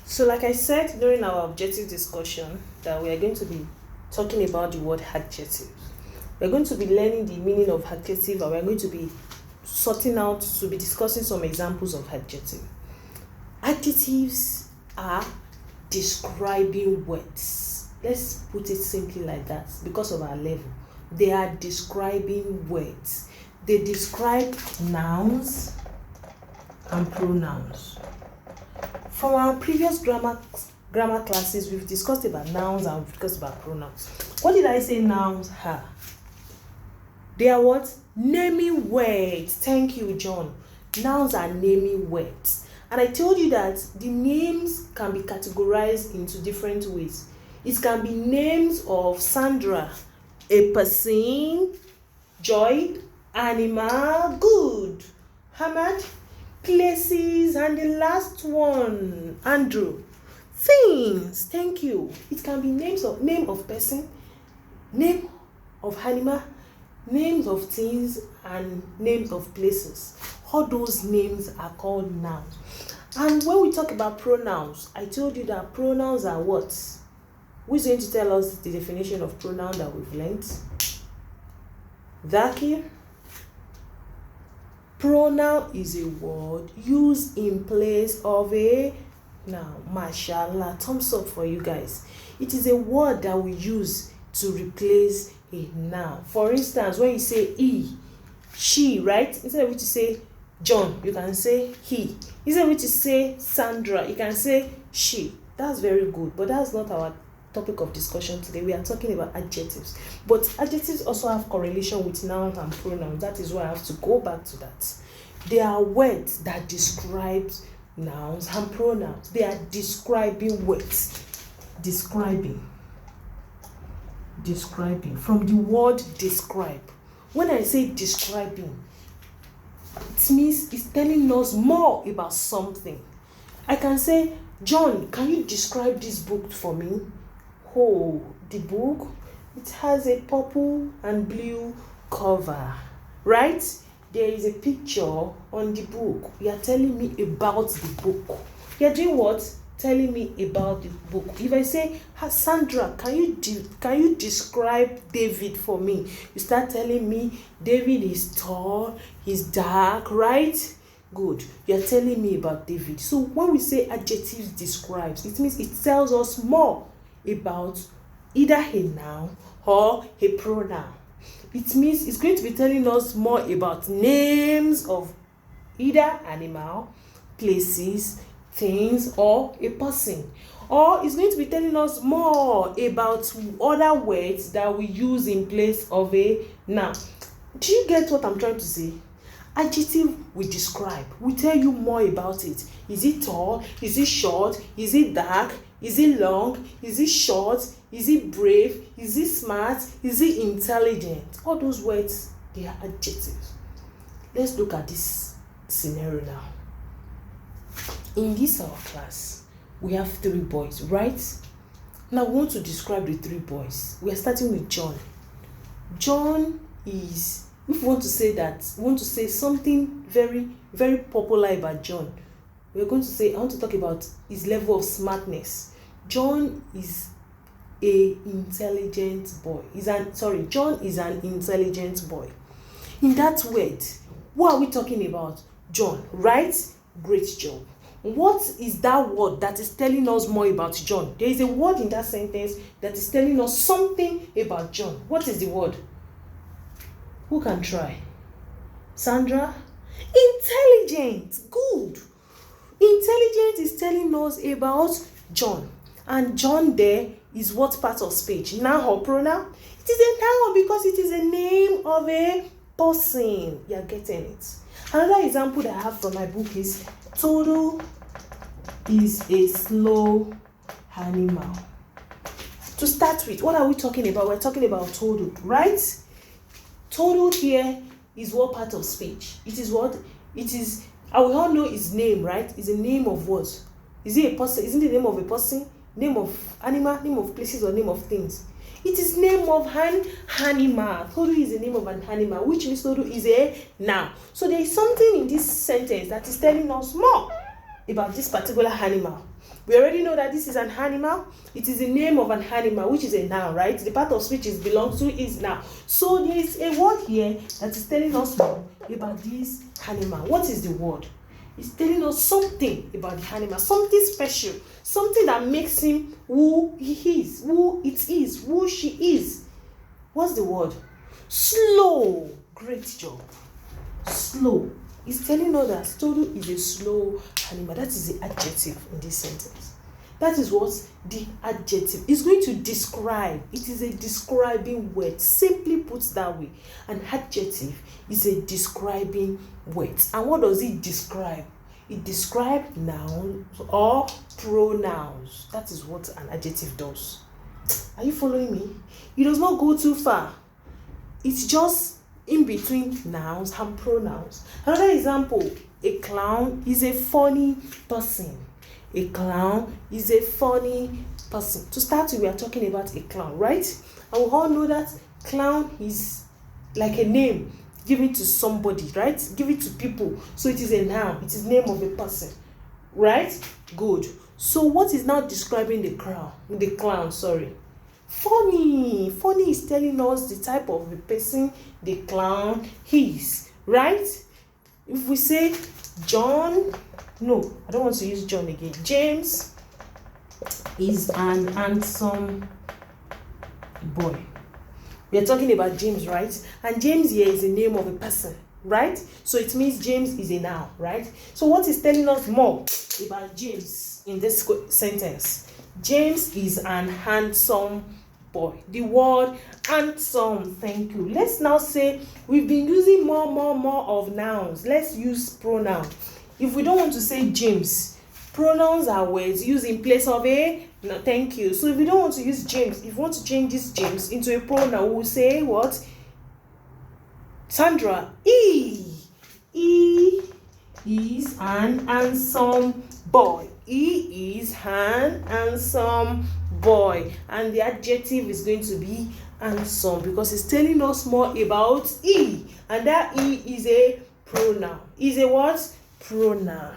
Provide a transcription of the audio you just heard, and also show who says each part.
Speaker 1: So, like I said during our objective discussion, that we are going to be talking about the word adjective. We're going to be learning the meaning of adjective, and we're going to be sorting out to be discussing some examples of adjective. Adjectives are describing words. Let's put it simply like that because of our level. They are describing words. They describe nouns and pronouns. From our previous grammar classes, we've discussed about nouns and we've discussed about pronouns. What did I say nouns are? They are what? Naming words. Thank you, John. Nouns are naming words. And I told you that the names can be categorized into different ways. It can be names of Sandra, a person, Joy, animal, good, Hamad, places, and the last one, Andrew, things. Thank you. It can be name of person, name of animal, names of things, and names of places. All those names are called nouns. And when we talk about pronouns, I told you that pronouns are what? Who's going to tell us the definition of pronoun that we've learned? Zakir? Pronoun is a word used in place of a noun. Mashallah, thumbs up for you guys. It is a word that we use to replace a noun. For instance, when you say he, she, right? Instead of which to say John, you can say he. Instead of which to say Sandra, you can say she. That's very good, but that's not our topic of discussion today. We are talking about adjectives, but adjectives also have correlation with nouns and pronouns. That is why I have to go back to that. They are words that describe nouns and pronouns. They are describing words. Describing from the word describe. When I say describing, it means it's telling us more about something. I can say, John, can you describe this book for me? Oh, the book, it has a purple and blue cover, right? There is a picture on the book. You are telling me about the book. You are doing what? Telling me about the book. If I say, Sandra, can you describe David for me? You start telling me David is tall, he's dark, right? Good. You are telling me about David. So when we say adjectives describes, it means it tells us more about either a noun or a pronoun. It means it's going to be telling us more about names of either animal, places, things, or a person. Or it's going to be telling us more about other words that we use in place of a noun. Do you get what I'm trying to say? Adjective we describe. We tell you more about it. Is it tall? Is it short? Is it dark? Is it long? Is it short? Is it brave? Is it smart? Is it intelligent? All those words, they are adjectives. Let's look at this scenario now. In this our class, we have 3 boys, right? Now we want to describe the 3 boys. We are starting with John. John is, if we want to say that, we want to say something very, very popular about John. We're going to say, I want to talk about his level of smartness. John is an intelligent boy. John is an intelligent boy. In that word, what are we talking about? John, right? Great job. What is that word that is telling us more about John? There is a word in that sentence that is telling us something about John. What is the word? Who can try? Sandra? Intelligent. Good. Intelligent is telling us about John. And John there is what part of speech? Noun or pronoun? It is a noun because it is a name of a person. You are getting it. Another example that I have from my book is Todo is a slow animal. To start with, what are we talking about? We're talking about Todo, right? Todo here is what part of speech? It is what? It is, we all know his name, right? It's a name of what? Is it a person? Isn't it the name of a person? Name of animal? Name of places or name of things? It is name of an animal. Todo is the name of an animal, which means Todo is a noun. So there is something in this sentence that is telling us more about this particular animal. We already know that this is an animal. It is the name of an animal, which is a noun, right? The part of speech it belongs to is noun. So there is a word here that is telling us more about this animal. What is the word? It's telling us something about the animal, something special, something that makes him who he is, who it is, who she is. What's the word? Slow. Great job. Slow. It's telling us that Toru is a slow animal. That is the adjective in this sentence. That is what the adjective is going to describe. It is a describing word. Simply put that way, an adjective is a describing word. And what does it describe? It describes nouns or pronouns. That is what an adjective does. Are you following me? It does not go too far. It's just in between nouns and pronouns. Another example, a clown is a funny person. A clown is a funny person. To start with, we are talking about a clown, right? And we all know that clown is like a name given to somebody, right? Give it to people. So it is a noun. It is the name of a person, right? Good. So what is now describing the clown? Funny. Funny is telling us the type of the person the clown is, right? If we say John, no, I don't want to use John again. James is an handsome boy. We are talking about James, right? And James here is the name of a person, right? So it means James is a noun, right? So what is telling us more about James in this sentence? James is an handsome boy. The word handsome, thank you. Let's now say we've been using more of nouns. Let's use pronoun. If we don't want to say James, pronouns are words used in place of a no, thank you. So if we don't want to use James, if we want to change this James into a pronoun, we'll say what? Sandra, E is an handsome boy. E is an handsome boy. And the adjective is going to be handsome because it's telling us more about E. And that E is a pronoun. Is a what? Pronoun.